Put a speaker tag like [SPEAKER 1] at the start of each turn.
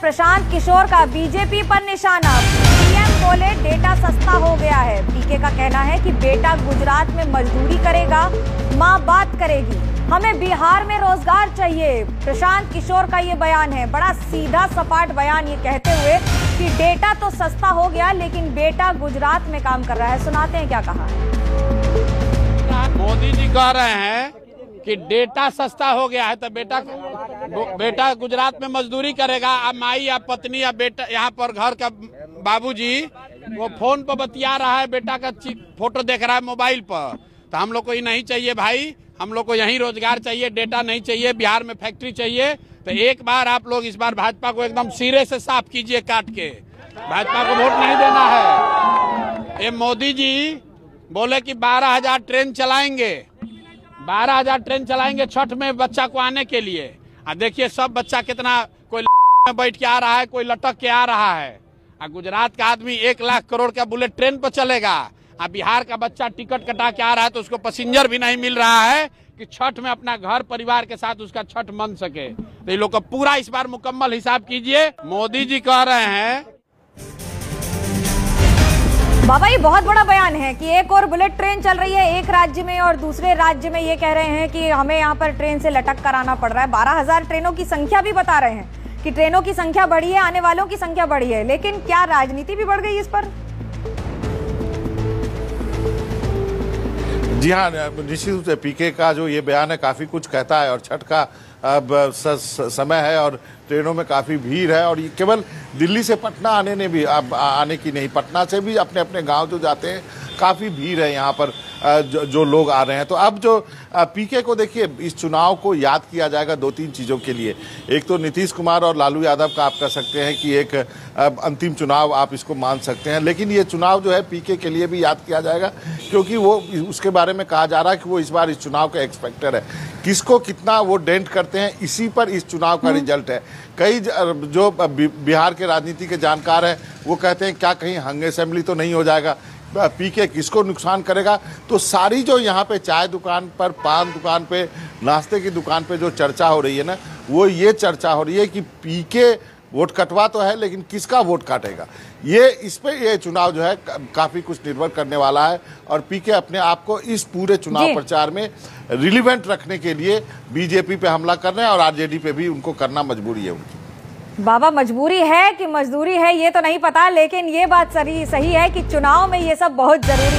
[SPEAKER 1] प्रशांत किशोर का बीजेपी पर निशाना। पीएम बोले डेटा सस्ता हो गया है। पीके का कहना है कि बेटा गुजरात में मजदूरी करेगा, मां बात करेगी, हमें बिहार में रोजगार चाहिए। प्रशांत किशोर का ये बयान है, बड़ा सीधा सपाट बयान, ये कहते हुए कि डेटा तो सस्ता हो गया लेकिन बेटा गुजरात में काम कर रहा है। सुनाते हैं क्या कहा है।
[SPEAKER 2] मोदी जी कह रहे हैं कि डेटा सस्ता हो गया है तो बेटा गुजरात में मजदूरी करेगा। अब माई या पत्नी या बेटा यहाँ पर घर का बाबूजी वो फोन पर बतिया रहा है, बेटा का फोटो देख रहा है मोबाइल पर। तो हम लोग को ये नहीं चाहिए भाई, हम लोग को यहीं रोजगार चाहिए, डेटा नहीं चाहिए, बिहार में फैक्ट्री चाहिए। तो एक बार आप लोग इस बार भाजपा को एकदम सिरे से साफ कीजिए, काट के। भाजपा को वोट नहीं देना है। ये मोदी जी बोले कि 12,000 ट्रेन चलाएंगे, 12,000 ट्रेन चलाएंगे छठ में बच्चा को आने के लिए। देखिए सब बच्चा कितना, कोई में बैठ के आ रहा है, कोई लटक के आ रहा है। गुजरात का आदमी 1 लाख करोड़ का बुलेट ट्रेन पर चलेगा। बिहार का बच्चा टिकट कटा के आ रहा है तो उसको पैसेंजर भी नहीं मिल रहा है कि छठ में अपना घर परिवार के साथ उसका छठ मन सके। तो ये लोग का पूरा इस बार मुकम्मल हिसाब कीजिए। मोदी जी कह रहे हैं।
[SPEAKER 1] बाबा ये बहुत बड़ा बयान है कि एक और बुलेट ट्रेन चल रही है एक राज्य में और दूसरे राज्य में ये कह रहे हैं कि हमें यहाँ पर ट्रेन से लटक कर आना पड़ रहा है। 12,000 ट्रेनों की संख्या भी बता रहे हैं कि ट्रेनों की संख्या बढ़ी है, आने वालों की संख्या बढ़ी है, लेकिन क्या राजनीति भी बढ़ गई इस पर?
[SPEAKER 3] जी हाँ, निश्चित रूप से पीके का जो ये बयान है काफी कुछ कहता है। और छठ का अब समय है और ट्रेनों में काफी भीड़ है। और ये केवल दिल्ली से पटना आने की नहीं, पटना से भी अपने अपने गांव जो जाते हैं काफी भीड़ है यहाँ पर जो लोग आ रहे हैं। तो अब जो पीके को देखिए, इस चुनाव को याद किया जाएगा 2-3 चीजों के लिए। एक तो नीतीश कुमार और लालू यादव का आप कह सकते हैं कि एक अंतिम चुनाव आप इसको मान सकते हैं। लेकिन ये चुनाव जो है पीके के लिए भी याद किया जाएगा क्योंकि वो उसके बारे में कहा जा रहा है कि वो इस बार इस चुनाव का एक्सपेक्टर है। किसको कितना वो डेंट करते हैं इसी पर इस चुनाव का रिजल्ट है। कई जो बिहार के राजनीति के जानकार हैं वो कहते हैं क्या कहीं हंग असेंबली तो नहीं हो जाएगा, पीके किसको नुकसान करेगा। तो सारी जो यहाँ पे चाय दुकान पर, पान दुकान पे, नाश्ते की दुकान पे जो चर्चा हो रही है ना, वो ये चर्चा हो रही है कि पीके वोट कटवा तो है लेकिन किसका वोट काटेगा। इस पे ये चुनाव जो है काफी कुछ निर्भर करने वाला है। और पीके अपने आप को इस पूरे चुनाव प्रचार में रिलीवेंट रखने के लिए बीजेपी पे हमला कर रहे हैं और आरजेडी पे भी उनको करना मजबूरी है उनकी।
[SPEAKER 1] बाबा मजबूरी है कि मजदूरी है ये तो नहीं पता, लेकिन ये बात सही है कि चुनाव में ये सब बहुत जरूरी है।